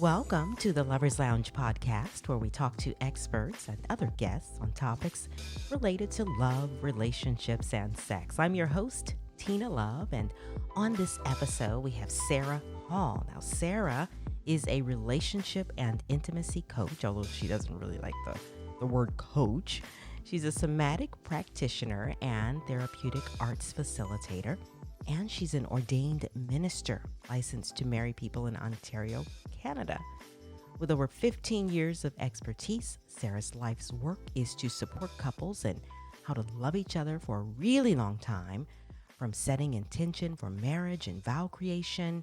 Welcome to the Lovers Lounge podcast, where we talk to experts and other guests on topics related to love, relationships, and sex. I'm your host, Tina Love, and on this episode, we have Sarah Hall. Now, Sarah is a relationship and intimacy coach, although she doesn't really like the word coach. She's a somatic practitioner and therapeutic arts facilitator, and she's an ordained minister licensed to marry people in Ontario, Canada. With over 15 years of expertise, Sarah's life's work is to support couples in how to love each other for a really long time, from setting intention for marriage and vow creation,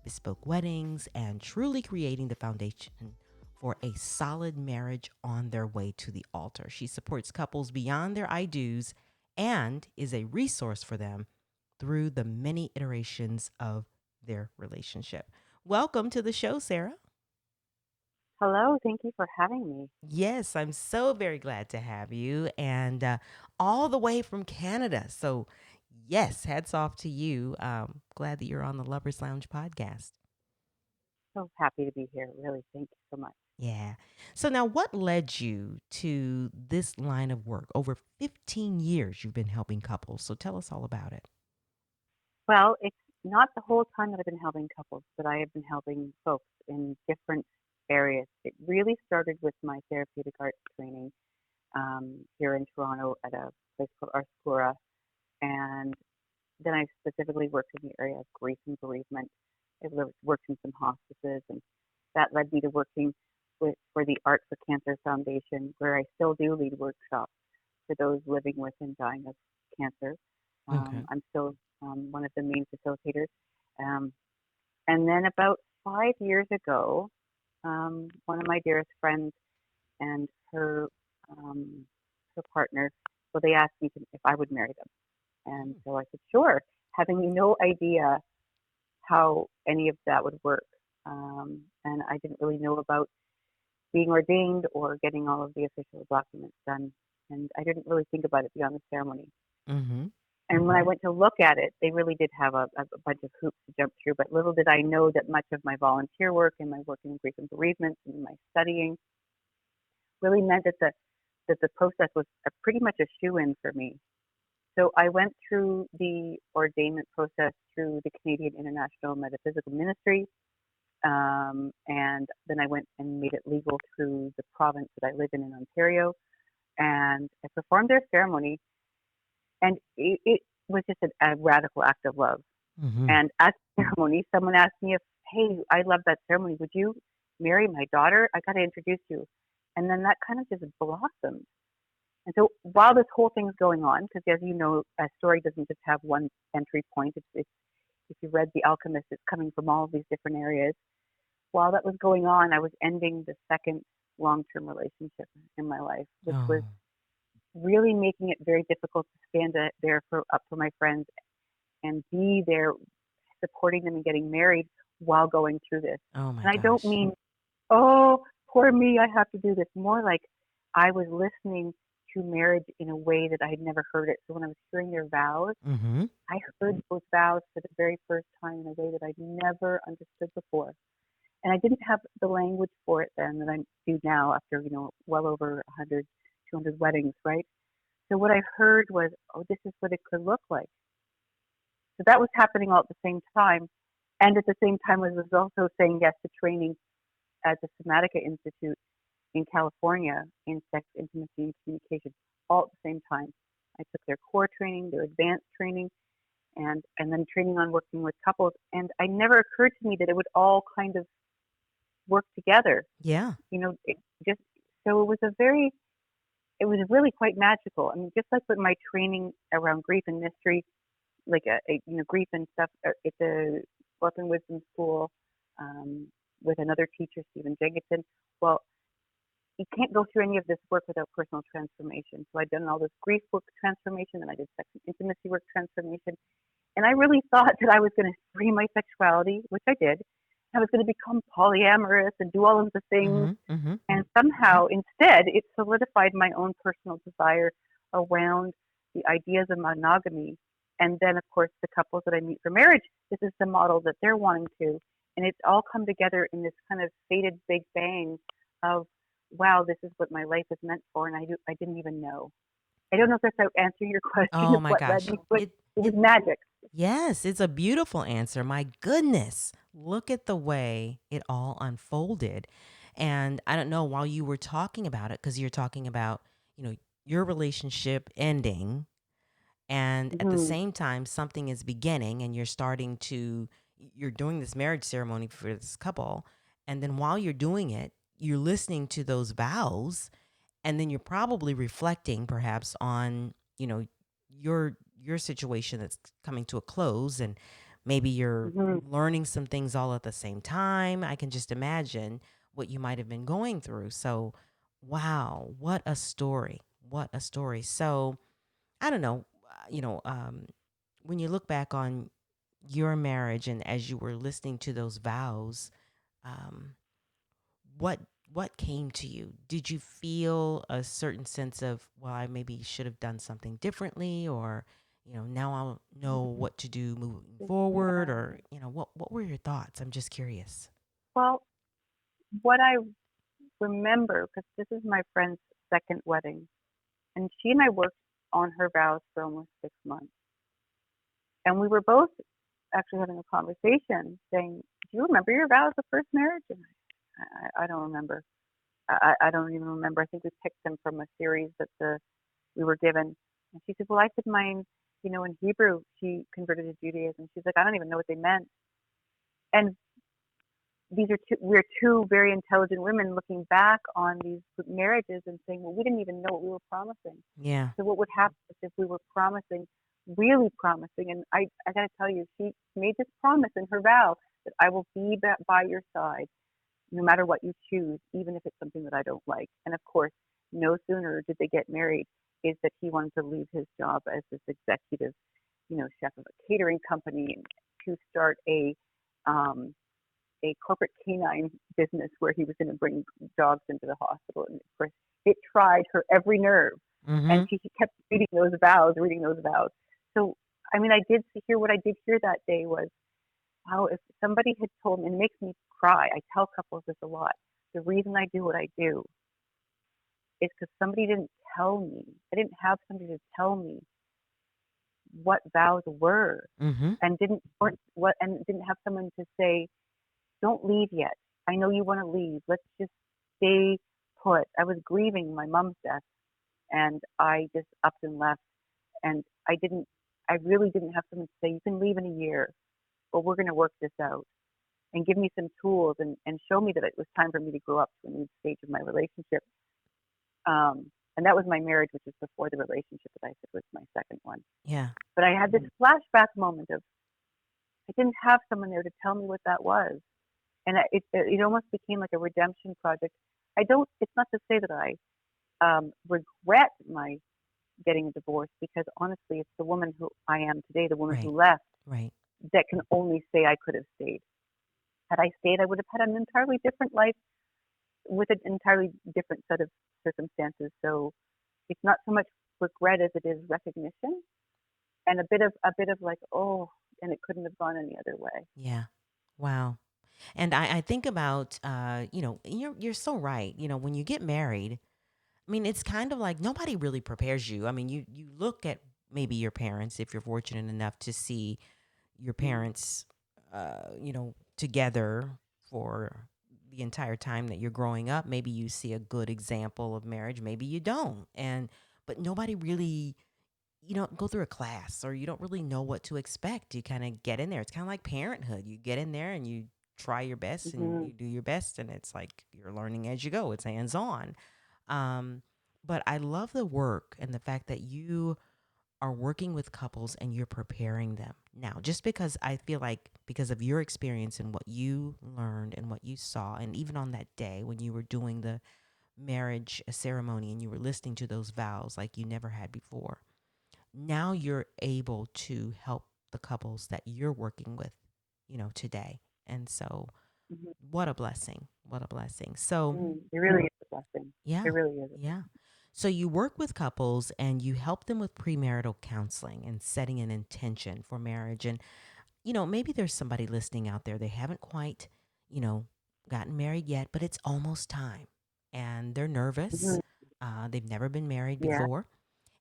bespoke weddings, and truly creating the foundation for a solid marriage on their way to the altar. She supports couples beyond their I do's and is a resource for them through the many iterations of their relationship. Welcome to the show, Sarah. Hello, thank you for having me. Yes, I'm so very glad to have you, and all the way from Canada. So, yes, hats off to you. Glad that you're on the Lovers Lounge podcast. So happy to be here. Really, thank you so much. Yeah. So, now what led you to this line of work? Over 15 years you've been helping couples. So, tell us all about it. Well, it's not the whole time that I've been helping couples, but I have been helping folks in different areas. It really started with my therapeutic arts training here in Toronto at a place called Arskura, and then I specifically worked in the area of grief and bereavement. Worked in some hospices, and that led me to working for the Art for Cancer Foundation, where I still do lead workshops for those living with and dying of cancer. Okay. I'm still one of the main facilitators. Um, and then about 5 years ago, one of my dearest friends and her partner, well, they asked me if I would marry them, and so I said sure, having no idea how any of that would work. And I didn't really know about being ordained or getting all of the official documents done. And I didn't really think about it beyond the ceremony. Mm-hmm. And when I went to look at it, they really did have a bunch of hoops to jump through. But little did I know that much of my volunteer work and my work in grief and bereavement and my studying really meant that the process was pretty much a shoe-in for me. So I went through the ordainment process through the Canadian International Metaphysical Ministry, and then I went and made it legal through the province that I live in Ontario, and I performed their ceremony, and it was just a radical act of love. Mm-hmm. And at the ceremony, someone asked me if, hey, I love that ceremony. Would you marry my daughter? I got to introduce you. And then that kind of just blossomed. And so while this whole thing's going on, because as you know, a story doesn't just have one entry point. If you read The Alchemist, it's coming from all of these different areas. While that was going on, I was ending the second long-term relationship in my life, which Oh. was really making it very difficult to stand there up for my friends and be there supporting them and getting married while going through this. Oh my And I don't gosh. mean, oh, poor me, I have to do this. More like I was listening to marriage in a way that I had never heard it. So when I was hearing their vows, Mm-hmm. I heard those vows for the very first time in a way that I'd never understood before. And I didn't have the language for it then that I do now after, well over 100, 200 weddings, right? So what I heard was, oh, this is what it could look like. So that was happening all at the same time. And at the same time, I was also saying yes to training at the Somatica Institute in California in sex, intimacy, and communication, all at the same time. I took their core training, their advanced training, and then training on working with couples. And it never occurred to me that it would all kind of work together. Yeah. It just so it was really quite magical. I mean, just like with my training around grief and mystery, like grief and stuff. It's a Orphan Wisdom School with another teacher, Stephen Jenkinson. Well, you can't go through any of this work without personal transformation. So I'd done all this grief work transformation, and I did sex and intimacy work transformation. And I really thought that I was going to free my sexuality, which I did. I was going to become polyamorous and do all of the things. Mm-hmm. Mm-hmm. And somehow, instead, it solidified my own personal desire around the ideas of monogamy. And then, of course, the couples that I meet for marriage, this is the model that they're wanting to. And it's all come together in this kind of fated big bang of, wow, this is what my life is meant for, and I didn't even know. I don't know if that's answering your question Oh of my what led gosh. me to it. It was It magic. Yes, it's a beautiful answer. My goodness. Look at the way it all unfolded. And I don't know, while you were talking about it, because you're talking about, you know, your relationship ending, and at the Hmm. same time something is beginning, and you're doing this marriage ceremony for this couple, and then while you're doing it, you're listening to those vows, and then you're probably reflecting perhaps on, your situation that's coming to a close, and maybe you're Hmm. learning some things all at the same time. I can just imagine what you might have been going through. So wow, what a story, what a story. So I don't know, when you look back on your marriage, and as you were listening to those vows, um, what what came to you? Did you feel a certain sense of, well, I maybe should have done something differently, or now I'll know what to do moving forward, Yeah. or what were your thoughts? I'm just curious. Well, what I remember, because this is my friend's second wedding, and she and I worked on her vows for almost 6 months. And we were both actually having a conversation saying, do you remember your vows of first marriage? And I don't remember. I don't even remember. I think we picked them from a series that we were given. And she said, well, I said mine, in Hebrew. She converted to Judaism. She's like, I don't even know what they meant. And we're two very intelligent women looking back on these marriages and saying, well, we didn't even know what we were promising. Yeah. So what would happen if we were promising, really promising? And I got to tell you, she made this promise in her vow that I will be by your side no matter what you choose, even if it's something that I don't like. And of course, no sooner did they get married is that he wanted to leave his job as this executive, chef of a catering company to start a corporate canine business where he was going to bring dogs into the hospital. And of course, it tried her every nerve. And Mm-hmm. she kept reading those vows. So, I mean, I did hear what I did hear that day was, wow, if somebody had told me, and it makes me cry. I tell couples this a lot. The reason I do what I do is because somebody didn't tell me. I didn't have somebody to tell me what vows were, Mm-hmm. and didn't have someone to say, don't leave yet. I know you want to leave. Let's just stay put. I was grieving my mom's death, and I just upped and left. And I really didn't have someone to say, you can leave in a year, but we're going to work this out, and give me some tools, and show me that it was time for me to grow up to a new stage of my relationship. And that was my marriage, which is before the relationship that I said was my second one. Yeah. But I had this flashback moment of, I didn't have someone there to tell me what that was. And it almost became like a redemption project. It's not to say that I regret my getting a divorce, because honestly, it's the woman who I am today, the woman Right. who left, Right. that can only say I could have stayed. Had I stayed, I would have had an entirely different life with an entirely different set of circumstances. So it's not so much regret as it is recognition, and a bit of like, oh, and it couldn't have gone any other way. Yeah. Wow. And I think about, you're so right. When you get married, I mean, it's kind of like nobody really prepares you. I mean, you look at maybe your parents, if you're fortunate enough to see your Mm. parents, together for the entire time that you're growing up. Maybe you see a good example of marriage, maybe you don't. But nobody really, go through a class, or you don't really know what to expect. You kind of get in there. It's kind of like parenthood. You get in there and you try your best and Hmm. you do your best, and it's like you're learning as you go. It's hands on. Um, but I love the work and the fact that you are working with couples and you're preparing them. Now, just because I feel like, because of your experience and what you learned and what you saw, and even on that day when you were doing the marriage ceremony and you were listening to those vows like you never had before, now you're able to help the couples that you're working with, today. And so, Hmm. what a blessing. What a blessing. So, It really is a blessing. It yeah. really is a Yeah. blessing. So you work with couples and you help them with premarital counseling and setting an intention for marriage. And, maybe there's somebody listening out there. They haven't quite you know, gotten married yet, but it's almost time. And they're nervous. Mhm. They've never been married Yeah, before,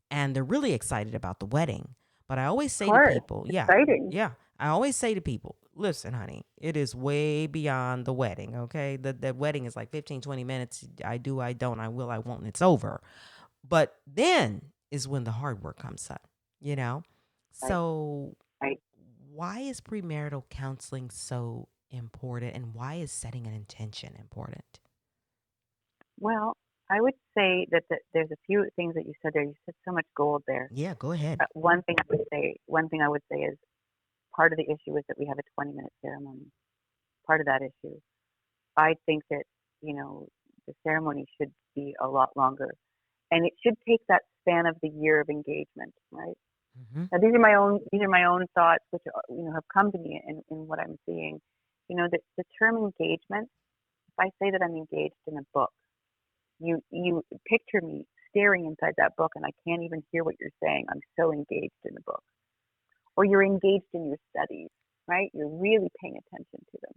and they're really excited about the wedding. But I always of say to course. people, yeah, Exciting. yeah, I always say to people, listen, honey, it is way beyond the wedding, okay? The wedding is like 15, 20 minutes. I do, I don't, I will, I won't, and it's over. But then is when the hard work comes up, you know? Right. So, Right. why is premarital counseling so important, and why is setting an intention important? Well, I would say that there's a few things that you said there. You said so much gold there. Yeah, go ahead. One thing I would say is part of the issue is that we have a 20-minute ceremony. Part of that issue. I think that, you know, the ceremony should be a lot longer. And it should take that span of the year of engagement, right? Mm-hmm. Now these are my own thoughts, which have come to me in what I'm seeing. The term engagement. If I say that I'm engaged in a book, you picture me staring inside that book, and I can't even hear what you're saying. I'm so engaged in the book. Or you're engaged in your studies, right? You're really paying attention to them.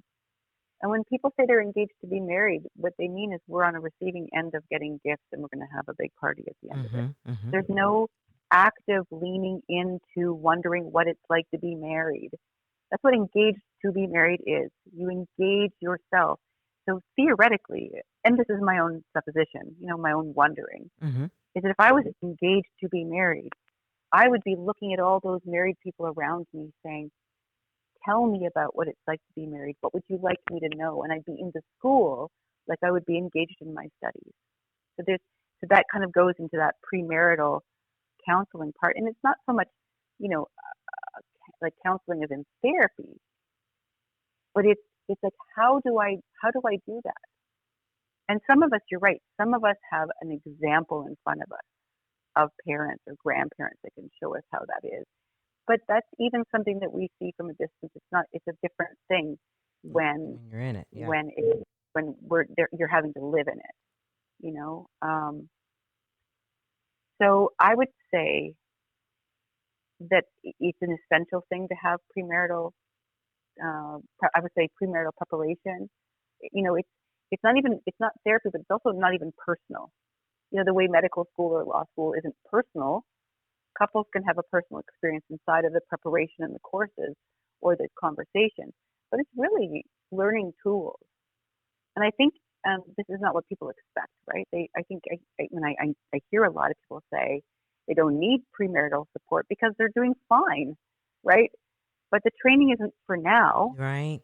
And when people say they're engaged to be married, what they mean is we're on a receiving end of getting gifts and we're going to have a big party at the end of it. Mm-hmm. Mm-hmm. There's no active leaning into wondering what it's like to be married. That's what engaged to be married is. You engage yourself. So theoretically, and this is my own supposition, my own wondering, Mm-hmm. is that if I was engaged to be married, I would be looking at all those married people around me saying, tell me about what it's like to be married. What would you like me to know? And I'd be in the school like I would be engaged in my studies. So that kind of goes into that premarital counseling part. And it's not so much, you know, like counseling as in therapy, but it's like how do I do that? And some of us, you're right, some of us have an example in front of us of parents or grandparents that can show us how that is. But that's even something that we see from a distance. It's a different thing when When you're in it, yeah. when it when we're there, you're having to live in it, you know. So I would say that it's an essential thing to have premarital. I would say premarital preparation. It's not therapy, but it's also not even personal. The way medical school or law school isn't personal. Couples can have a personal experience inside of the preparation and the courses or the conversation, but it's really learning tools. And I think this is not what people expect, right? I think when I hear a lot of people say they don't need premarital support because they're doing fine, right? But the training isn't for now. Right.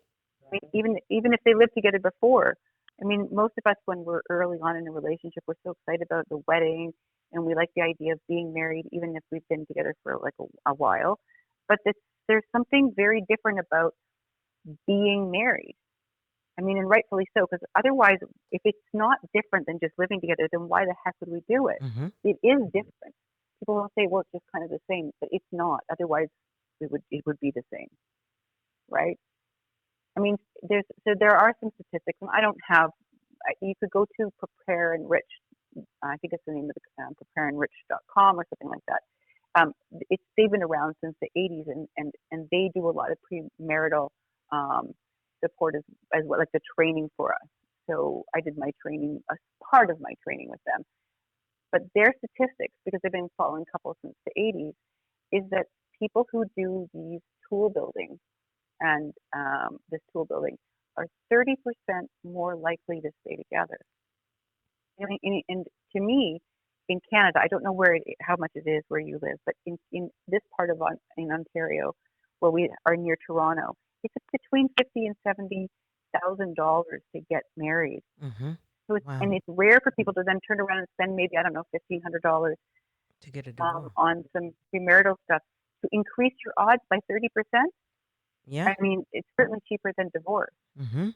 I mean, even if they lived together before, I mean, most of us when we're early on in a relationship, we're so excited about the wedding, and we like the idea of being married, even if we've been together for like a while. But there's something very different about being married. I mean, and rightfully so, because otherwise, if it's not different than just living together, then why the heck would we do it? Mm-hmm. It is different. People will say, well, it's just kind of the same, but it's not. Otherwise, it would be the same, right? I mean, there are some statistics, and I don't have. You could go to Prepare Enrich. I think it's the name of the prepareenrich.com or something like that. They've been around since the 80s, and they do a lot of premarital um, support as well, like the training for us. So I did my training, as part of my training with them. But their statistics, because they've been following couples since the 80s, is that people who do these tool building and this tool building are 30% more likely to stay together. And to me, in Canada, I don't know how much it is where you live, but in this part of in Ontario, where we are near Toronto, it's between $50,000 and $70,000 to get married. Mm-hmm. So Wow. it's rare for people to then turn around and spend maybe, I don't know, $1,500 To get a divorce. on some premarital stuff to increase your odds by 30%. Yeah. I mean, it's certainly cheaper than divorce. Mm-hmm.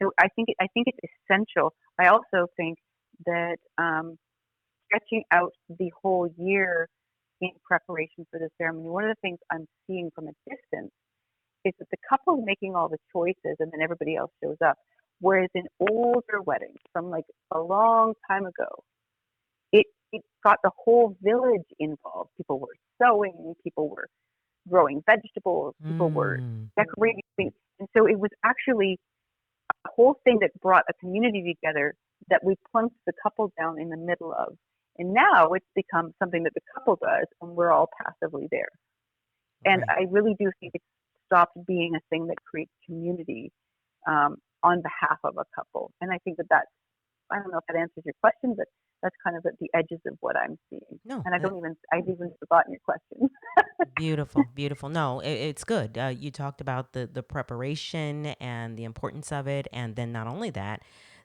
So I think it's essential. I also think that stretching out the whole year in preparation for the ceremony. One of the things I'm seeing from a distance is that the couple making all the choices and then everybody else shows up. Whereas in older weddings from like a long time ago, it got the whole village involved. People were sewing, people were growing vegetables, people were Mm. decorating things. And so it was actually a whole thing that brought a community together that we plunked the couple down in the middle of. And now it's become something that the couple does, and we're all passively there. And Right. I really do think it's stopped being a thing that creates community on behalf of a couple. And I think that that's, I don't know if that answers your question, but that's kind of at the edges of what I'm seeing. No, And I've even forgotten your question. beautiful, beautiful. No, it's good. You talked about the preparation and the importance of it, and then not only that,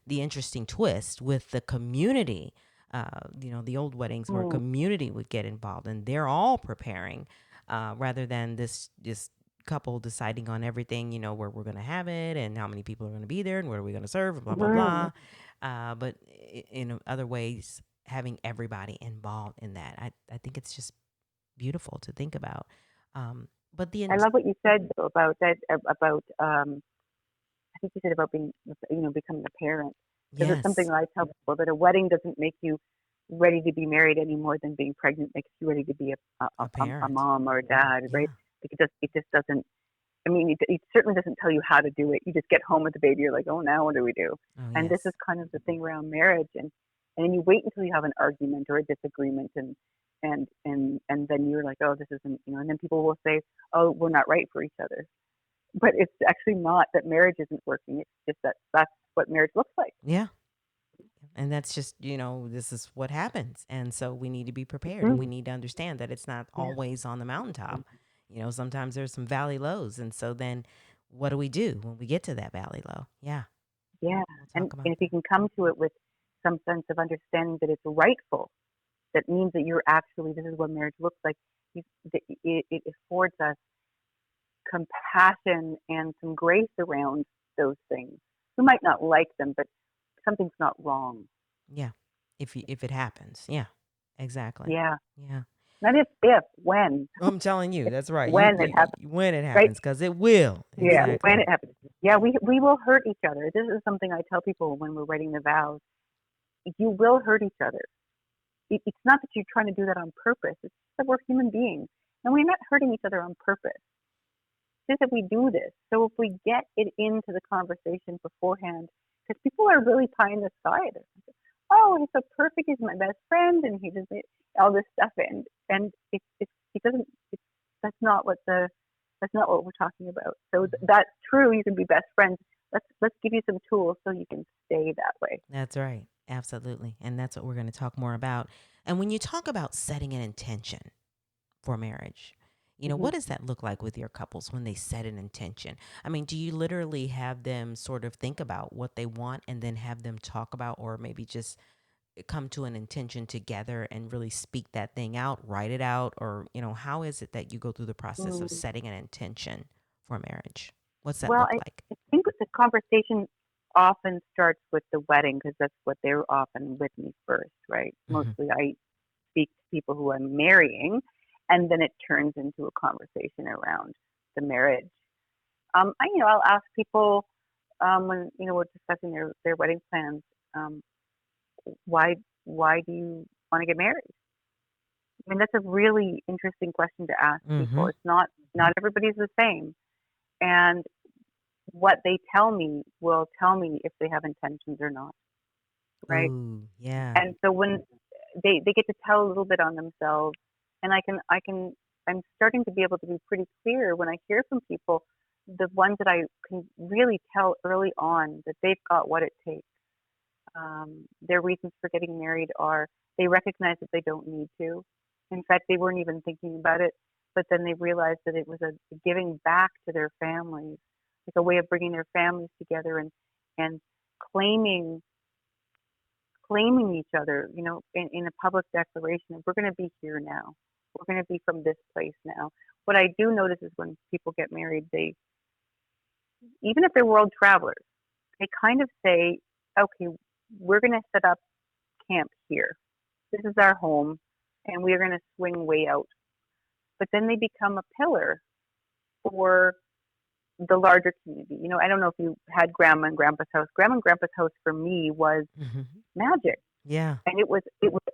the interesting twist with the community. The old weddings where Mm, community would get involved, and they're all preparing, rather than this couple deciding on everything. Where we're going to have it, and how many people are going to be there, and what are we going to serve, and blah blah mhm. blah. But in other ways, having everybody involved in that, I think it's just beautiful to think about. But I love what you said though about that about I think you said about being becoming a parent, because it's something yes, that I tell people that a wedding doesn't make you ready to be married any more than being pregnant makes you ready to be a a parent. mom or a dad, right? Yeah. Like it just doesn't. I mean, it certainly doesn't tell you how to do it. You just get home with the baby. You're like, oh, now what do we do? Oh And this is yes. kind of the thing around marriage, and then you wait until you have an argument or a disagreement, and then you're like, oh, this isn't, and then people will say, oh, we're not right for each other. But it's actually not that marriage isn't working. It's just that that's what marriage looks like. Yeah. And that's just, this is what happens. And so we need to be prepared, and we Mm, need to understand that it's not yeah, always on the mountaintop. Sometimes there's some valley lows. And so then what do we do when we get to that valley low? Yeah. yeah. We'll And talk about if you that. can come to it with some sense of understanding that it's rightful, that means that you're actually, this is what marriage looks like. You, it affords us compassion and some grace around those things. We might not like them, but something's not wrong. Yeah. If it happens. Yeah. Exactly. Yeah. Yeah. Not if, when. I'm telling you, that's right. You, When it happens, when it right? happens, because it will. Yeah, when Exactly. it happens. Yeah, we will hurt each other. This is something I tell people when we're writing the vows. You will hurt each other. It's not that you're trying to do that on purpose. It's just that we're human beings, and we're not hurting each other on purpose. It's just that we do this. So if we get it into the conversation beforehand, because people are really pie in the sky. They're like, oh, he's so perfect. He's my best friend, and he just made all this stuff, and it doesn't. It's, that's not what the that's not what we're talking about. So Mhm. that's true. You can be best friends. Let's give you some tools so you can stay that way. That's right. Absolutely. And that's what we're going to talk more about. And when you talk about setting an intention for marriage, Hmm. what does that look like with your couples when they set an intention? I mean, do you literally have them sort of think about what they want and then have them talk about, or maybe just come to an intention together and really speak that thing out, write it out? Or, how is it that you go through the process of Mm. setting an intention for marriage? What's that Well, look like? I think the conversation often starts with the wedding because that's what they're often with me first, right? Hmm. Mostly I speak to people who I'm marrying, and then it turns into a conversation around the marriage. I'll ask people when we're discussing their wedding plans, um, why why do you want to get married? I mean, that's a really interesting question to ask people. Hmm. It's not everybody's the same, and what they tell me will tell me if they have intentions or not, right? Ooh, yeah. And so when they get to tell a little bit on themselves, and I'm starting to be able to be pretty clear when I hear from people, the ones that I can really tell early on that they've got what it takes. Their reasons for getting married are they recognize that they don't need to. In fact, they weren't even thinking about it, but then they realized that it was a giving back to their families, like a way of bringing their families together and claiming claiming each other, in a public declaration of we're going to be here now. We're going to be from this place now. What I do notice is when people get married, they, even if they're world travelers, they kind of say, okay, we're going to set up camp here. This is our home, and we are going to swing way out. But then they become a pillar for the larger community. I don't know if you had grandma and grandpa's house. Grandma and grandpa's house for me was Hmm. magic. Yeah. And it was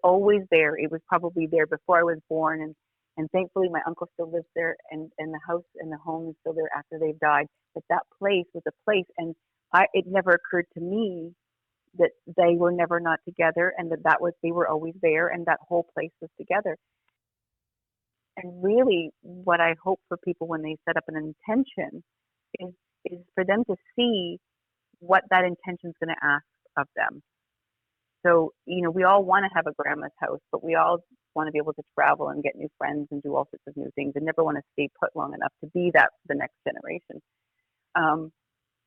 always there. It was probably there before I was born, and And thankfully, my uncle still lives there, and the house and the home is still there after they've died. But that place was a place, and it never occurred to me that they were never not together, and that was they were always there, and that whole place was together. And really, what I hope for people when they set up an intention is for them to see what that intention is going to ask of them. So, we all want to have a grandma's house, but we all want to be able to travel and get new friends and do all sorts of new things, and never want to stay put long enough to be that for the next generation.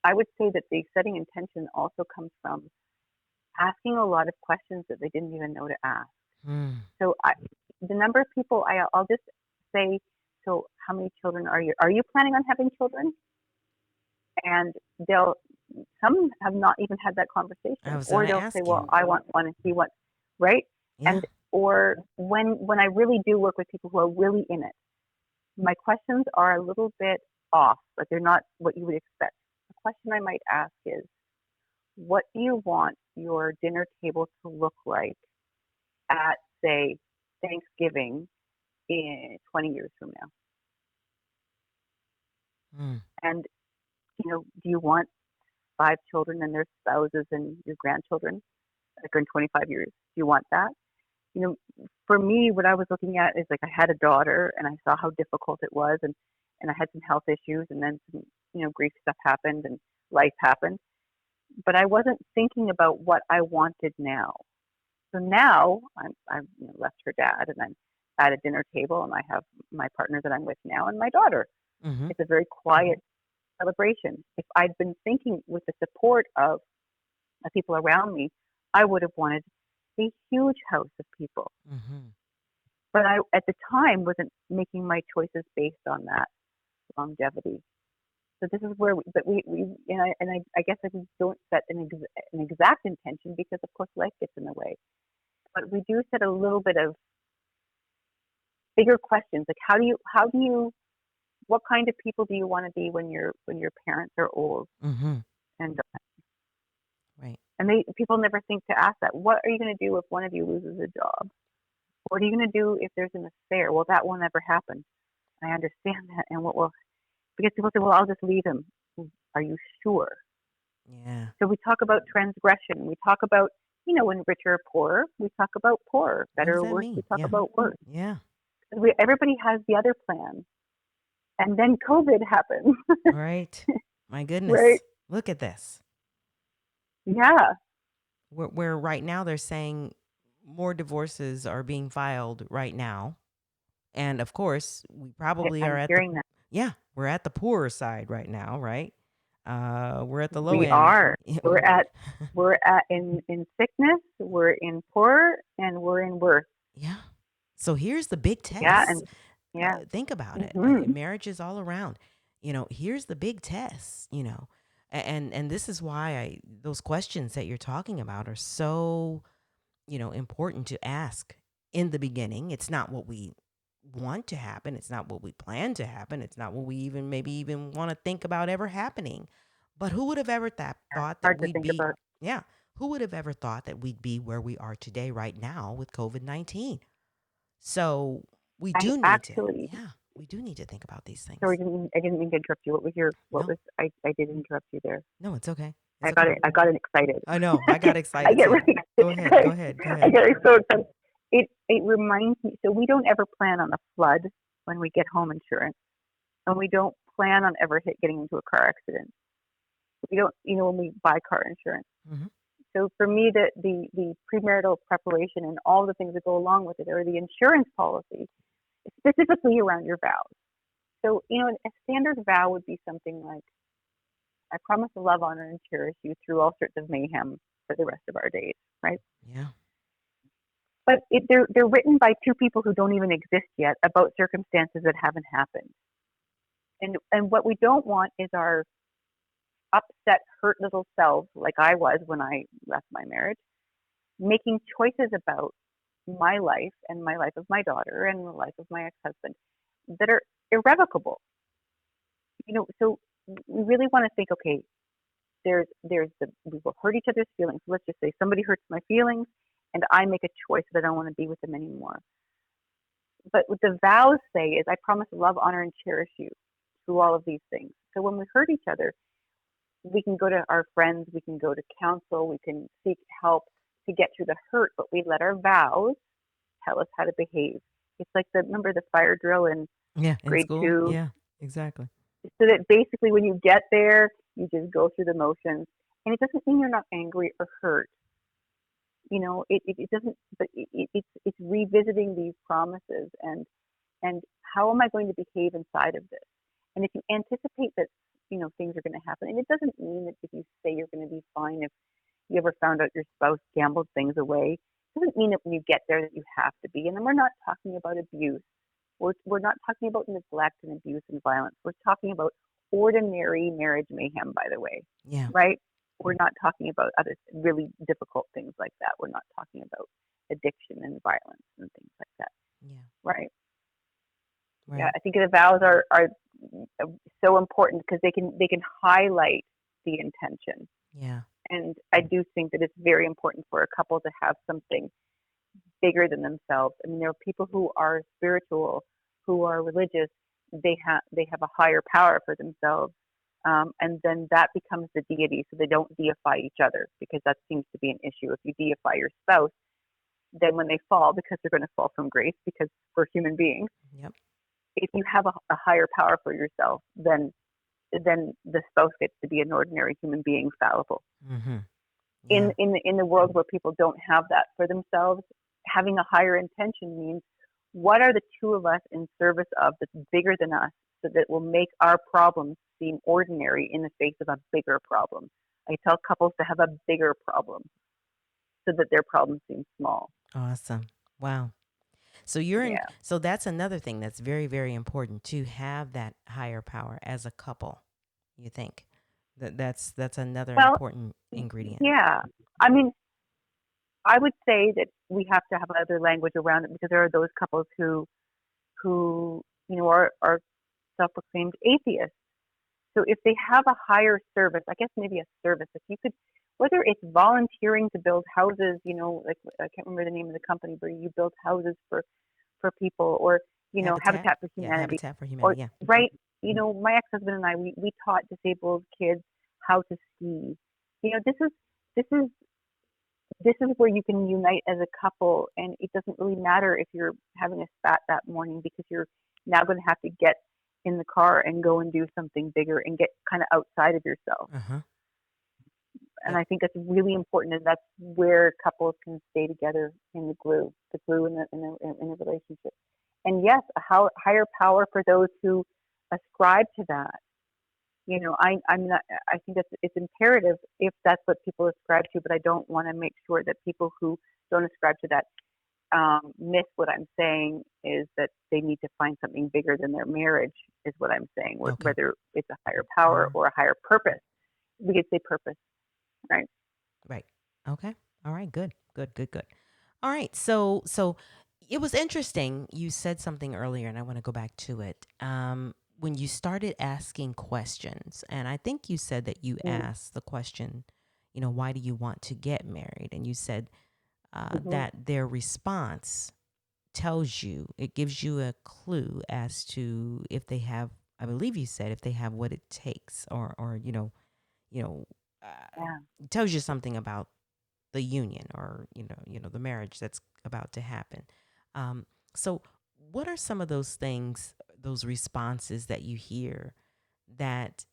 I would say that the setting intention also comes from asking a lot of questions that they didn't even know to ask. Mm. So the number of people, I'll just say, so how many children are you? Are you planning on having children? And some have not even had that conversation, I was or going to they'll say, ask well, you. I want one and he wants, right? Yeah. And or when I really do work with people who are really in it, my questions are a little bit off, but they're not what you would expect. The question I might ask is, what do you want your dinner table to look like at, say, Thanksgiving in 20 years from now? Mm. And, do you want 5 children and their spouses and your grandchildren, like in 25 years? Do you want that? For me, what I was looking at is, like, I had a daughter and I saw how difficult it was, and I had some health issues, and then some, grief stuff happened and life happened. But I wasn't thinking about what I wanted now. So now I'm left her dad, and I'm at a dinner table, and I have my partner that I'm with now and my daughter. Mm-hmm. It's a very quiet celebration. If I'd been thinking with the support of the people around me, I would have wanted a huge house of people. Mm-hmm. But I, at the time, wasn't making my choices based on that longevity. So this is where, I guess I don't set an exact intention, because of course life gets in the way. But we do set a little bit of bigger questions, like how do you, what kind of people do you want to be when your parents are old? Mm-hmm. And Right. and people never think to ask that. What are you going to do if one of you loses a job? What are you going to do if there's an affair? Well, that will never happen. I understand that. And what will, because people say, well, I'll just leave him. Are you sure? Yeah. So we talk about transgression. We talk about, when rich or poor, we talk about poor. Better or worse, we talk about worse. Yeah. Everybody has the other plan. And then COVID happened. Right. My goodness. Right. Look at this. Yeah. Where right now they're saying more divorces are being filed right now. And of course, we probably are I'm at hearing that. Yeah, we're at the poorer side right now, right? We're at the low We end. are. We're at in sickness, we're in poor, and we're in worse. Yeah. So here's the big test. Yeah, and yeah. Think about it. Mm-hmm. Marriage is all around. Here's the big test, and this is why those questions that you're talking about are so, important to ask in the beginning. It's not what we want to happen. It's not what we plan to happen. It's not what we even want to think about ever happening. But who would have ever thought that we'd be, about. Yeah, who would have ever thought that we'd be where we are today right now with COVID-19? So we do need actually, to, we do need to think about these things. Sorry, I didn't mean to interrupt you. I did interrupt you there. No, it's okay. I got it excited. I know. I got excited. I get too. really Go ahead. I get so excited. It reminds me. So we don't ever plan on a flood when we get home insurance, and we don't plan on ever getting into a car accident. We don't, when we buy car insurance. Mm-hmm. So for me, the premarital preparation and all the things that go along with it, or the insurance policy, specifically around your vows. So, a standard vow would be something like, I promise to love, honor, and cherish you through all sorts of mayhem for the rest of our days, right? Yeah. But they're written by two people who don't even exist yet, about circumstances that haven't happened. And what we don't want is our upset, hurt little selves, like I was when I left my marriage, making choices about my life and my life of my daughter and the life of my ex-husband that are irrevocable. So we really want to think, okay, we will hurt each other's feelings. Let's just say somebody hurts my feelings and I make a choice that I don't want to be with them anymore. But what the vows say is, I promise to love, honor, and cherish you through all of these things. So when we hurt each other, we can go to our friends, we can go to counsel, we can seek help to get through the hurt, but we let our vows tell us how to behave. It's like remember the fire drill in Yeah, in grade school. two? Yeah, exactly. So that basically when you get there, you just go through the motions. And it doesn't mean you're not angry or hurt. It doesn't, but it's revisiting these promises and how am I going to behave inside of this? And if you anticipate that, things are going to happen, and it doesn't mean that if you say you're going to be fine if you ever found out your spouse gambled things away, it doesn't mean that when you get there that you have to be. And then we're not talking about abuse. We're not talking about neglect and abuse and violence. We're talking about ordinary marriage mayhem, by the way, Yeah, right? We're not talking about other really difficult things like that. We're not talking about addiction and violence and things like that, yeah, right? Yeah, right. I think the vows are so important because they can highlight the intention. Yeah, And I do think that it's very important for a couple to have something bigger than themselves. I mean, there are people who are spiritual, who are religious. They have a higher power for themselves, and then that becomes the deity. So they don't deify each other because that seems to be an issue. If you deify your spouse, then when they fall, because they're going to fall from grace, because we're human beings. yep. If you have a higher power for yourself, then the spouse gets to be an ordinary human being, fallible. Mm-hmm. In Yeah, in the world where people don't have that for themselves, having a higher intention means what are the two of us in service of that's bigger than us, so that will make our problems seem ordinary in the face of a bigger problem. I tell couples to have a bigger problem so that their problem seems small. awesome. Wow. So you're in, Yeah. so that's another thing that's very, very important to have that higher power as a couple. You think that's another Well, important ingredient. yeah. I mean, I would say that we have to have other language around it because there are those couples who are self-proclaimed atheists. So if they have a higher service, I guess maybe a service, if you could, whether it's volunteering to build houses, like I can't remember the name of the company, where you build houses for people, or Habitat? Habitat for Yeah, Humanity, Habitat for or Humanity. Yeah. right, my ex-husband and I, we taught disabled kids how to ski. This is this is where you can unite as a couple, and it doesn't really matter if you're having a spat that morning because you're now going to have to get in the car and go and do something bigger and get kind of outside of yourself. Uh-huh. And Yep. I think that's really important, and that's where couples can stay together in the glue in the relationship. And yes, higher power for those who ascribe to that. I'm not. I think it's imperative if that's what people ascribe to, but I don't want to make sure that people who don't ascribe to that miss what I'm saying is that they need to find something bigger than their marriage. Is what I'm saying. Okay. Whether it's a higher power Power. or a higher purpose, we could say purpose, right? Right. Okay. All right. Good. Good. Good. Good. All right. So it was interesting. You said something earlier, and I want to go back to it. When you started asking questions, and I think you said that you Mm. asked the question, why do you want to get married? And you said Mm-hmm. that their response tells you, it gives you a clue as to if they have. I believe you said if they have what it takes, or you know, Yeah. tells you something about the union, or the marriage that's about to happen. So what are some of those things, those responses that you hear that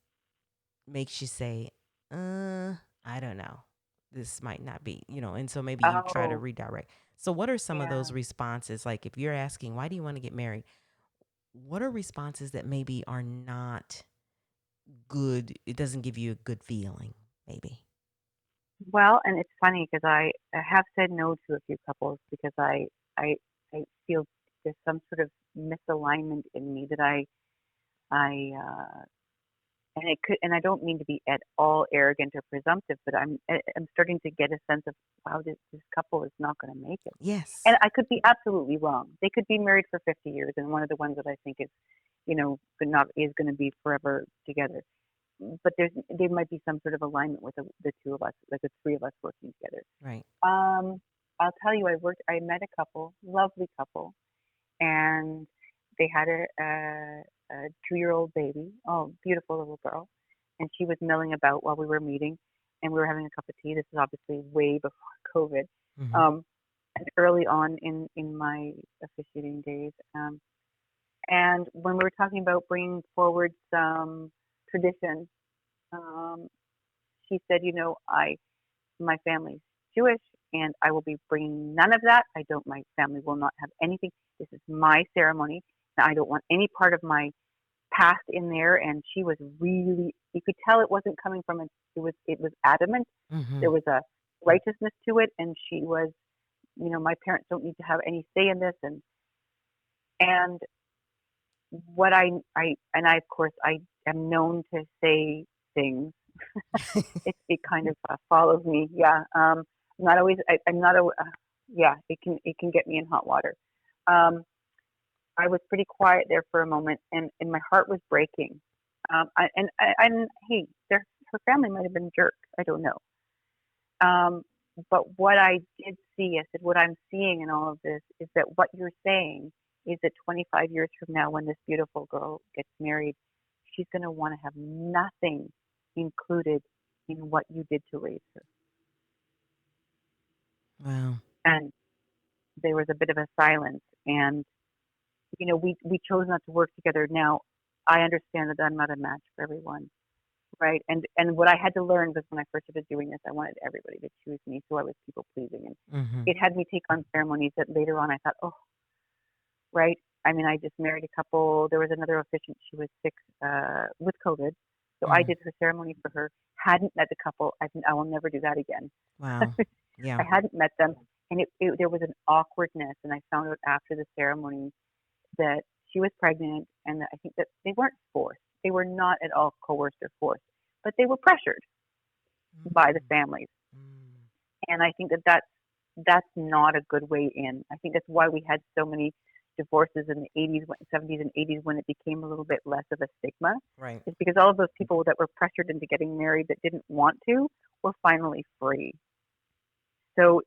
makes you say, I don't know, this might not be, and so maybe you try to Oh, redirect. So what are some of yeah. those responses, like if you're asking why do you want to get married, what are responses that maybe are not good, it doesn't give you a good feeling, maybe? Well, and it's funny because I have said no to a few couples because I I feel there's some sort of misalignment in me that I and it could, and I don't mean to be at all arrogant or presumptive, but I'm starting to get a sense of, wow, this couple is not going to make it. Yes. And I could be absolutely wrong. They could be married for 50 years, and one of the ones that I think is, not is going to be forever together. But there might be some sort of alignment with the two of us, like the three of us working together. Right. Um, I'll tell you, I met a couple, lovely couple, and they had a 2-year-old baby. Oh, beautiful little girl. And she was milling about while we were meeting, and we were having a cup of tea. This is obviously way before COVID, Hmm. um, and early on in my officiating days. And when we were talking about bringing forward some tradition, um, she said, my family's Jewish, and I will be bringing none of that. I don't. My family will not have anything. This is my ceremony, and I don't want any part of my past in there. And she was really, you could tell it wasn't coming from it was adamant. Hmm. There was a righteousness to it, and she was, my parents don't need to have any say in this. And what I of course I am known to say things. It kind of follows me. Yeah. I'm not always. I'm not a. Yeah. It can get me in hot water. Um, I was pretty quiet there for a moment, and my heart was breaking. And hey, her family might have been jerks. I don't know. Um, but what I did see, I said, what I'm seeing in all of this is that what you're saying is that 25 years from now, when this beautiful girl gets married, she's going to want to have nothing included in what you did to raise her. Wow. And there was a bit of a silence, and we chose not to work together. Now, I understand that I'm not a match for everyone, right? And what I had to learn was when I first started doing this, I wanted everybody to choose me, so I was people pleasing, and Hmm. it had me take on ceremonies that later on I thought, oh, right. I mean, I just married a couple. There was another officiant. She was sick with COVID, so I Hmm. did her ceremony for her. Hadn't met the couple. I will never do that again. Wow. I Yeah. hadn't met them, and there was an awkwardness. And I found out after the ceremony that she was pregnant, and that I think that they weren't forced. They were not at all coerced or forced, but they were pressured by the Mm. families. Mm. And I think that's not a good way in. I think that's why we had so many divorces in the 80s, 70s, and 80s when it became a little bit less of a stigma. Right. Is because all of those people that were pressured into getting married that didn't want to were finally free. So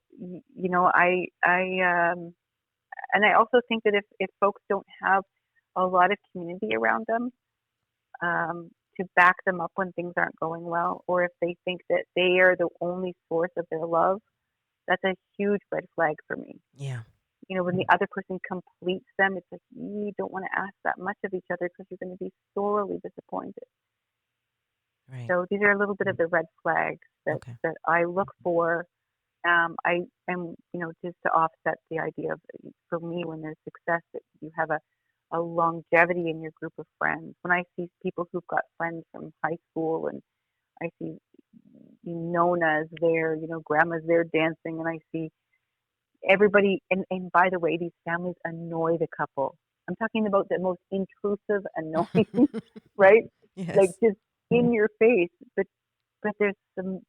and I also think that if folks don't have a lot of community around them, to back them up when things aren't going well, or if they think that they are the only source of their love, that's a huge red flag for me. Yeah. When the other person completes them, it's like you don't want to ask that much of each other because you're going to be sorely disappointed. Right. So these are a little bit of the red flags that Okay. that I look for. I am, just to offset the idea of, for me, when there's success, that you have a longevity in your group of friends. When I see people who've got friends from high school, and I see Nona's there, grandma's there dancing, and I see everybody. And by the way, these families annoy the couple. I'm talking about the most intrusive, annoying, right? Like Yes. just in your face. But there's some.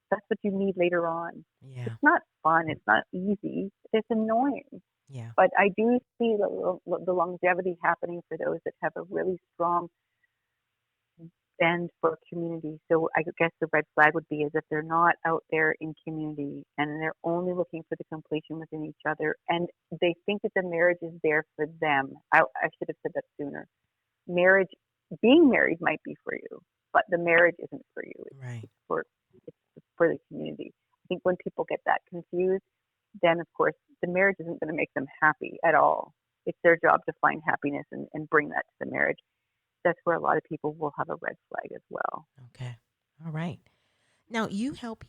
That's what you need later on. Yeah. It's not fun. It's not easy. It's annoying. Yeah. But I do see the longevity happening for those that have a really strong bend for community. So I guess the red flag would be is if they're not out there in community and they're only looking for the completion within each other, and they think that the marriage is there for them. I should have said that sooner. Marriage, being married might be for you, but the marriage isn't for you. Right. For it's for the community. I think when people get that confused, then of course the marriage isn't going to make them happy at all. It's their job to find happiness and bring that to the marriage. That's where a lot of people will have a red flag as well. Okay. All right. Now you help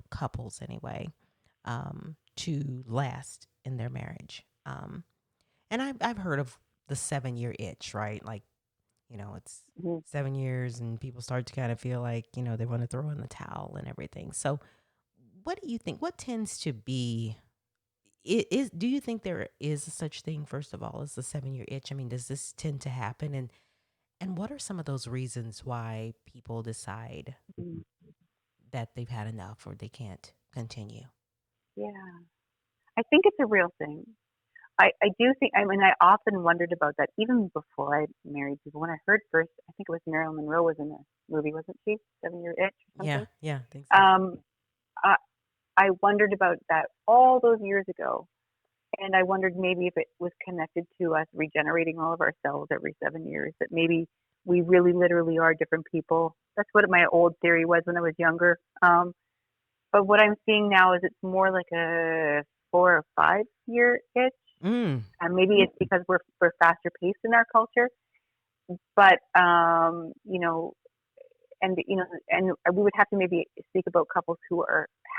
couples anyway, to last in their marriage. And I've heard of the 7 year itch, right? Like, it's Hmm. 7 years and people start to kind of feel like, they want to throw in the towel and everything. So what do you think? What tends to be do you think there is a such thing, first of all, as the 7 year itch? I mean, does this tend to happen? And what are some of those reasons why people decide that they've had enough or they can't continue? Yeah, I think it's a real thing. I do think, I mean, I often wondered about that even before I married people. When I heard first, I think it was Marilyn Monroe was in a movie, wasn't she? 7 Year Itch or Yeah, something. yeah, I think so. Um, I, I wondered about that all those years ago. And I wondered maybe if it was connected to us regenerating all of our cells every 7 years, that maybe we really literally are different people. That's what my old theory was when I was younger. But what I'm seeing now is it's more like a 4 or 5 year itch. Mm. And maybe it's because we're faster paced in our culture. But and we would have to maybe speak about couples who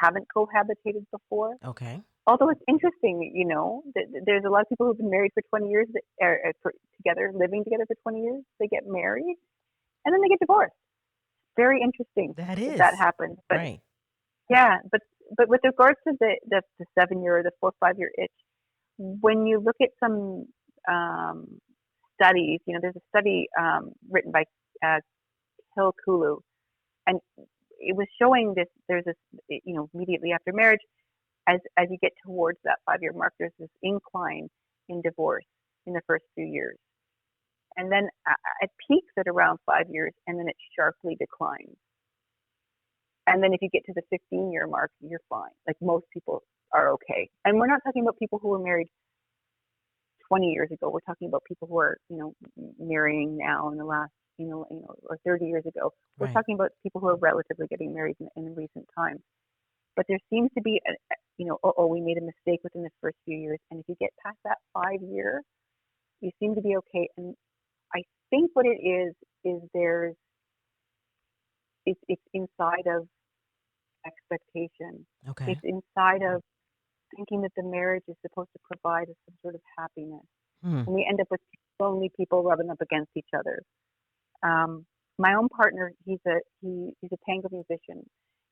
haven't cohabitated before. Okay. Although it's interesting, there's a lot of people who've been married for 20 years, living together for 20 years. They get married and then they get divorced. Very interesting That that is. happens. But Right. yeah, but with regards to the 7 year or the 4 or 5 year itch, when you look at some um, studies, there's a study written by uh, Hill Kulu, and it was showing this. There's this, immediately after marriage, as you get towards that 5 year mark, there's this incline in divorce in the first few years, and then it peaks at around 5 years, and then it sharply declines. And then if you get to the 15 year mark, you're fine. Like most people are okay. And we're not talking about people who were married 20 years ago. We're talking about people who are, marrying now in the last, or 30 years ago. We're Right. talking about people who are relatively getting married in recent times. But there seems to be, we made a mistake within the first few years. And if you get past that 5 year, you seem to be okay. And I think what it is it's inside of expectation. Okay. It's inside of thinking that the marriage is supposed to provide us some sort of happiness. Hmm. And we end up with lonely people rubbing up against each other. My own partner, he's a tango musician,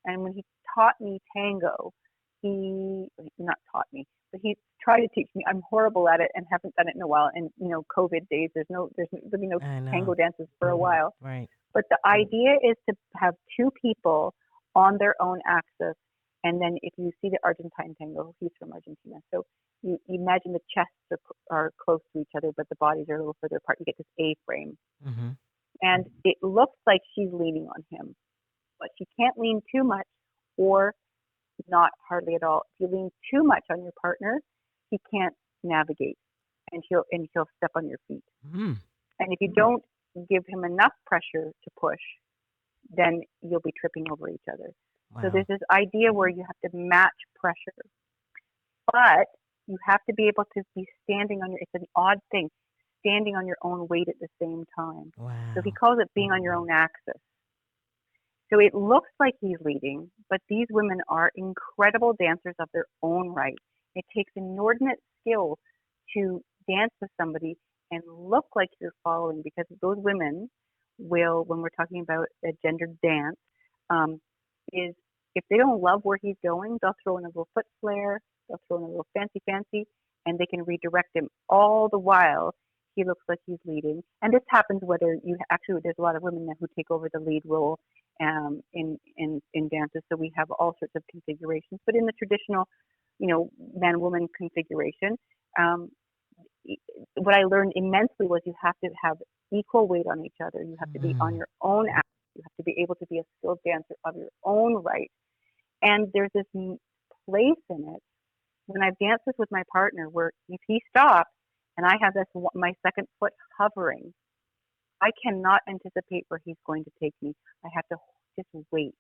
and when he taught me tango, he not taught me, but he tried to teach me. I'm horrible at it and haven't done it in a while. And COVID days, there's really no I tango know. dances for a while. Right. But the idea is to have two people on their own axis. And then if you see the Argentine tango, he's from Argentina. So you imagine the chests are close to each other, but the bodies are a little further apart. You get this A frame. Mm-hmm. And it looks like she's leaning on him, but she can't lean too much or not hardly at all. If you lean too much on your partner, he can't navigate, and he'll step on your feet. Mm. And if you don't give him enough pressure to push, then you'll be tripping over each other. So Wow. there's this idea where you have to match pressure, but you have to be able to be it's an odd thing, standing on your own weight at the same time. So he Wow. calls it being on your own axis. So it looks like he's leading, but these women are incredible dancers of their own right. It takes inordinate skill to dance with somebody and look like you're following, because those women will, when we're talking about a gendered dance, is if they don't love where he's going, they'll throw in a little foot flare, they'll throw in a little fancy, and they can redirect him. All the while, he looks like he's leading. And this happens whether there's a lot of women who take over the lead role in dances. So we have all sorts of configurations. But in the traditional, man-woman configuration, what I learned immensely was you have to have equal weight on each other. You have to be on Mm. your own axis. You have to be able to be a skilled dancer of your own right. And there's this place in it when I've danced this with my partner where if he stops and I have my second foot hovering, I cannot anticipate where he's going to take me. I have to just wait.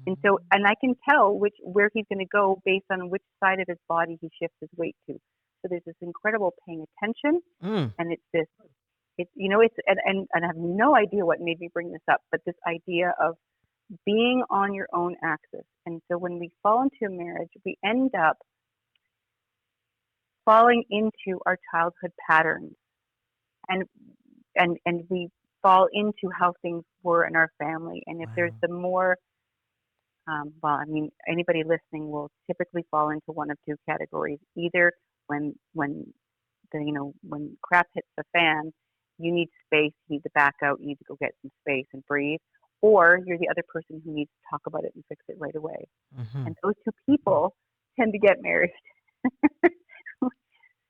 And I can tell where he's going to go based on which side of his body he shifts his weight to. So there's this incredible paying attention, Mm. and and I have no idea what made me bring this up, but this idea of being on your own axis. And so when we fall into a marriage, we end up falling into our childhood patterns, and we fall into how things were in our family. And if there's Wow. the more anybody listening will typically fall into one of two categories. Either when when crap hits the fan, you need space, you need to back out, you need to go get some space and breathe, or you're the other person who needs to talk about it and fix it right away. Mm-hmm. And those two people tend to get married.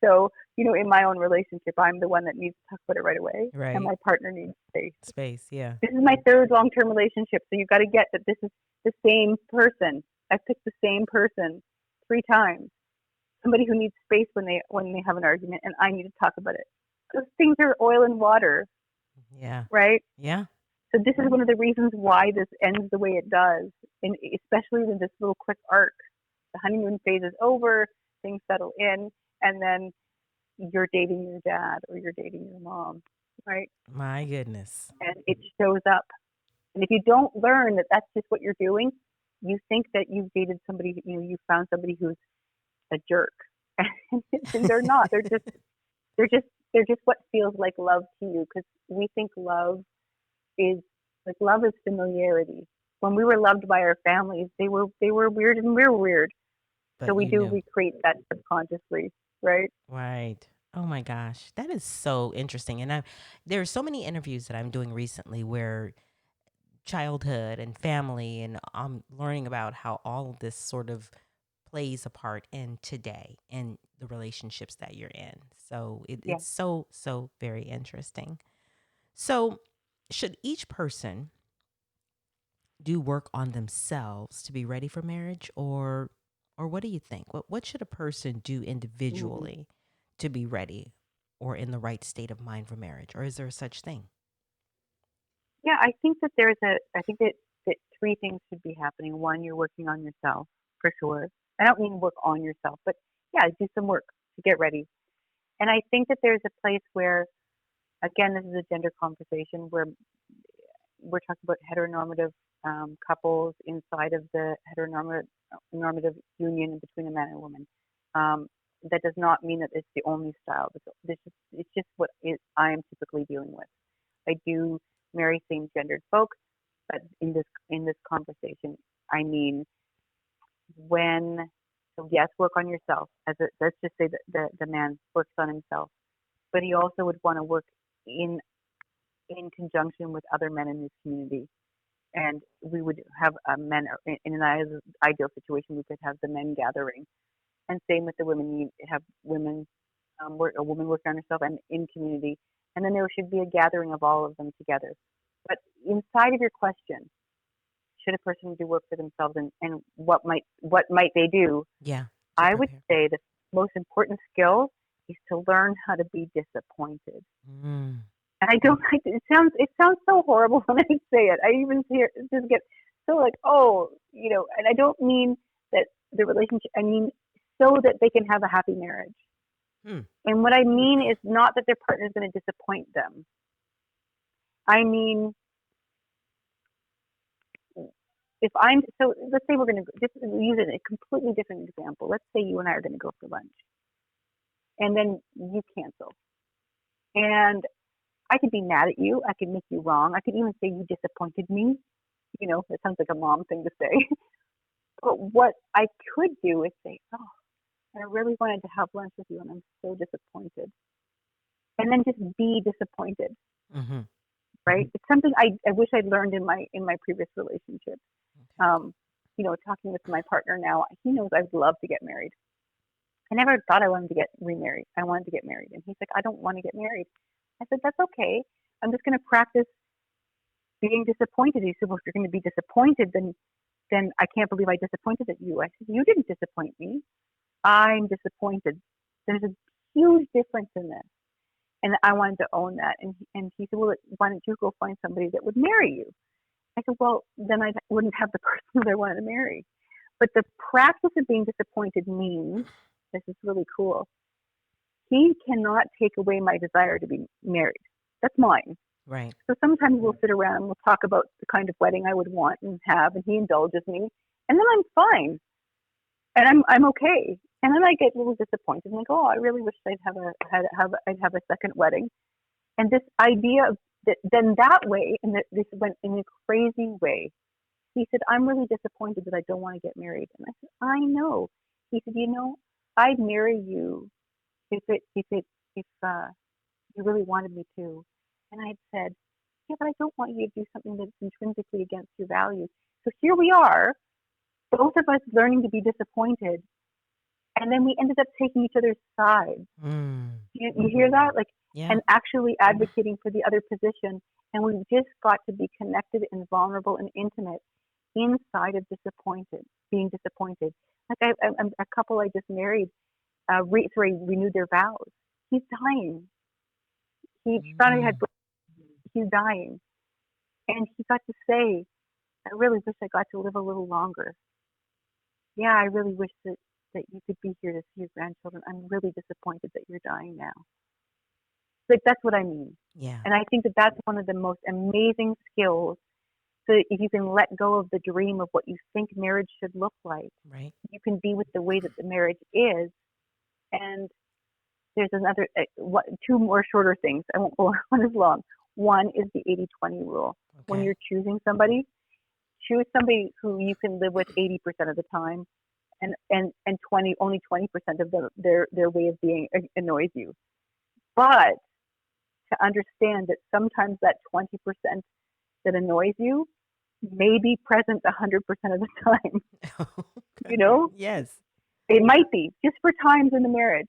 So, in my own relationship, I'm the one that needs to talk about it right away, and Right. my partner needs space. Space. Yeah. This is my third long-term relationship, so you've got to get that this is the same person. I've picked the same person 3 times. somebody who needs space when they have an argument, and I need to talk about it. Those things are oil and water, Yeah. right? Yeah. So this is one of the reasons why this ends the way it does, and especially in this little quick arc. The honeymoon phase is over, things settle in, and then you're dating your dad or you're dating your mom, right? My goodness. And it shows up. And if you don't learn that that's just what you're doing, you think that you've dated somebody, you found somebody who's a jerk, and they're not. They're just they're just what feels like love to you, because we think is love is familiarity. When we were loved by our families, they were weird and we're weird. So But we you do knew. recreate that subconsciously, right? Right. Oh my gosh. That is so interesting. And there are so many interviews that I'm doing recently where childhood and family, and I'm learning about how all of this sort of plays a part in today and the relationships that you're in. So Yeah. it's so very interesting. So should each person do work on themselves to be ready for marriage, or what do you think? What should a person do Mm-hmm. individually to be ready or in the right state of mind for marriage, or is there such thing? Yeah, I think that three things should be happening. One, you're working on yourself for sure. I don't mean work on yourself, but yeah, do some work to get ready. And I think that there's a place where, again, this is a gender conversation where we're talking about heteronormative couples inside of the heteronormative union between a man and a woman. Um, that does not mean that it's the only style. It's just what I am typically dealing with. I do marry same gendered folks, but in this conversation, I mean when so yes, work on yourself. Let's just say that the man works on himself, but he also would want to work in in conjunction with other men in his community, and we would have men in an ideal situation. We could have the men gathering, and same with the women. You have women, a woman working on herself and in community, and then there should be a gathering of all of them together. But inside of your question, should a person do work for themselves, and what might they do? Yeah, to I would prepare. say the most important skill is to learn how to be disappointed. Mm, And I don't like it sounds so horrible when I say it. I even hear just get so like, oh, and I don't mean that the relationship, I mean so that they can have a happy marriage. mm, And what I mean is not that their partner is going to disappoint them. I mean, if I'm so let's say we're going to just use a completely different example. Let's say you and I are going to go for lunch, and then you cancel, and I could be mad at you. I could make you wrong. I could even say you disappointed me. It sounds like a mom thing to say. But what I could do is say, oh, I really wanted to have lunch with you and I'm so disappointed. And then just be disappointed, mm-hmm. right? It's something I wish I'd learned in my previous relationship. Okay. Talking with my partner now, he knows I'd love to get married. I never thought I wanted to get remarried. I wanted to get married. And he's like, I don't want to get married. I said, that's okay. I'm just going to practice being disappointed. He said, well, if you're going to be disappointed, then I can't believe I disappointed at you. I said, you didn't disappoint me. I'm disappointed. There's a huge difference in this. And I wanted to own that. And he said, well, why don't you go find somebody that would marry you? I said, well, then I wouldn't have the person that I wanted to marry. But the practice of being disappointed means, this is really cool, he cannot take away my desire to be married. That's mine. Right. So sometimes we'll sit around and we'll talk about the kind of wedding I would want and have, and he indulges me, and then I'm fine, and I'm okay. And then I get a little disappointed and like, oh, I really wish I'd have a second wedding. And this idea of that, then that way, and this went in a crazy way. He said, I'm really disappointed that I don't want to get married. And I said, I know. He said, I'd marry you if you really wanted me to. And I had said, yeah, but I don't want you to do something that's intrinsically against your values. So here we are, both of us learning to be disappointed. And then we ended up taking each other's side. Mm, You hear that? Like, yeah. and actually advocating for the other position. And we just got to be connected and vulnerable and intimate inside of being disappointed. Like a couple I just married, renewed their vows. He's dying. He found Mm. out he's dying, and he got to say, "I really wish I got to live a little longer. Yeah, I really wish that you could be here to see your grandchildren. I'm really disappointed that you're dying now." Like that's what I mean, Yeah. and I think that that's one of the most amazing skills. So that if you can let go of the dream of what you think marriage should look like, Right. you can be with the way that the marriage is. And there's another, two more shorter things. I won't go on as long. One is the 80-20 rule. When Okay. you're choosing somebody, choose somebody who you can live with 80% of the time, and 20% of their way of being annoys you. But to understand that sometimes that 20% that annoys you may be present 100% of the time. You Okay. know, Yes. it might be just for times in the marriage.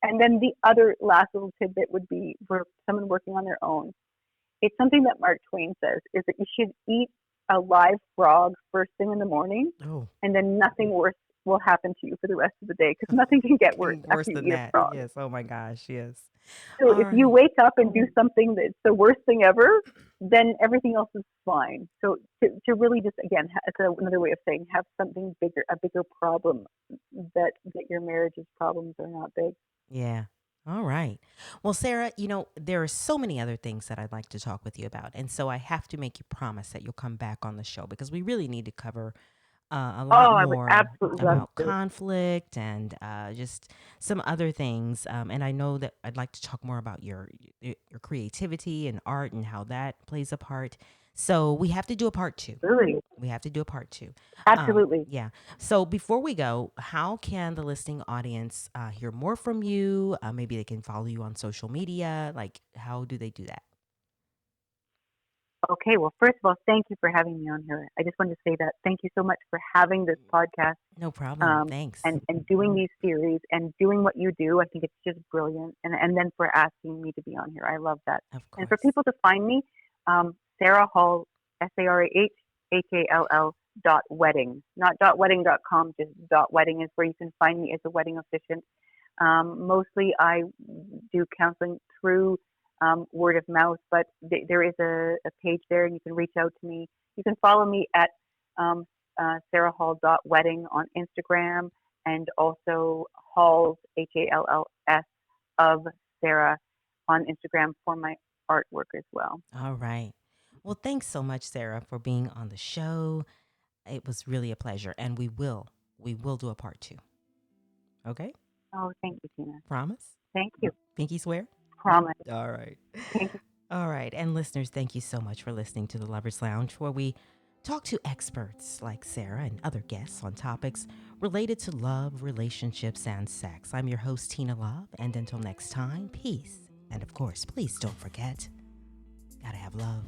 And then the other last little tidbit would be for someone working on their own. It's something that Mark Twain says is that you should eat a live frog first thing in the morning, Oh, and then nothing worse will happen to you for the rest of the day because nothing can get worse worse after you than eat a that. frog. Yes. Oh my gosh. Yes. So All if you right. wake up and do something that's the worst thing ever, then everything else is fine. So to really just again, it's another way of saying have something bigger, a bigger problem that your marriage's problems are not big. Yeah. All right. Well, Sarah, there are so many other things that I'd like to talk with you about. And so I have to make you promise that you'll come back on the show because we really need to cover a lot Oh, I would more absolutely love about to. conflict and just some other things. And I know that I'd like to talk more about your creativity and art and how that plays a part. So we have to do a part two. Really, We have to do a part two. absolutely. Yeah. So before we go, how can the listening audience hear more from you? Maybe they can follow you on social media. Like, how do they do that? Okay, well, first of all, thank you for having me on here. I just wanted to say that thank you so much for having this podcast, No problem. Thanks. and doing these series and doing what you do. I think it's just brilliant. And then for asking me to be on here. I love that. Of And for course. people to find me, Sarah Hall, SarahHall .wedding, not .wedding.com, just .wedding is where you can find me as a wedding officiant. Mostly I do counseling through word of mouth, but there is a page there and you can reach out to me. You can follow me at um, sarahhall.wedding on Instagram, and also Halls, HALLS, of Sarah on Instagram for my artwork as well. All right. Well, thanks so much, Sarah, for being on the show. It was really a pleasure, and we will do a part two. Okay? Oh, thank you, Tina. Promise? Thank you. Pinky swear? Promise. All right. Thank you. All right. And listeners, thank you so much for listening to the Lovers Lounge, where we talk to experts like Sarah and other guests on topics related to love, relationships, and sex. I'm your host, Tina Love. And until next time, peace. And of course, please don't forget, gotta have love.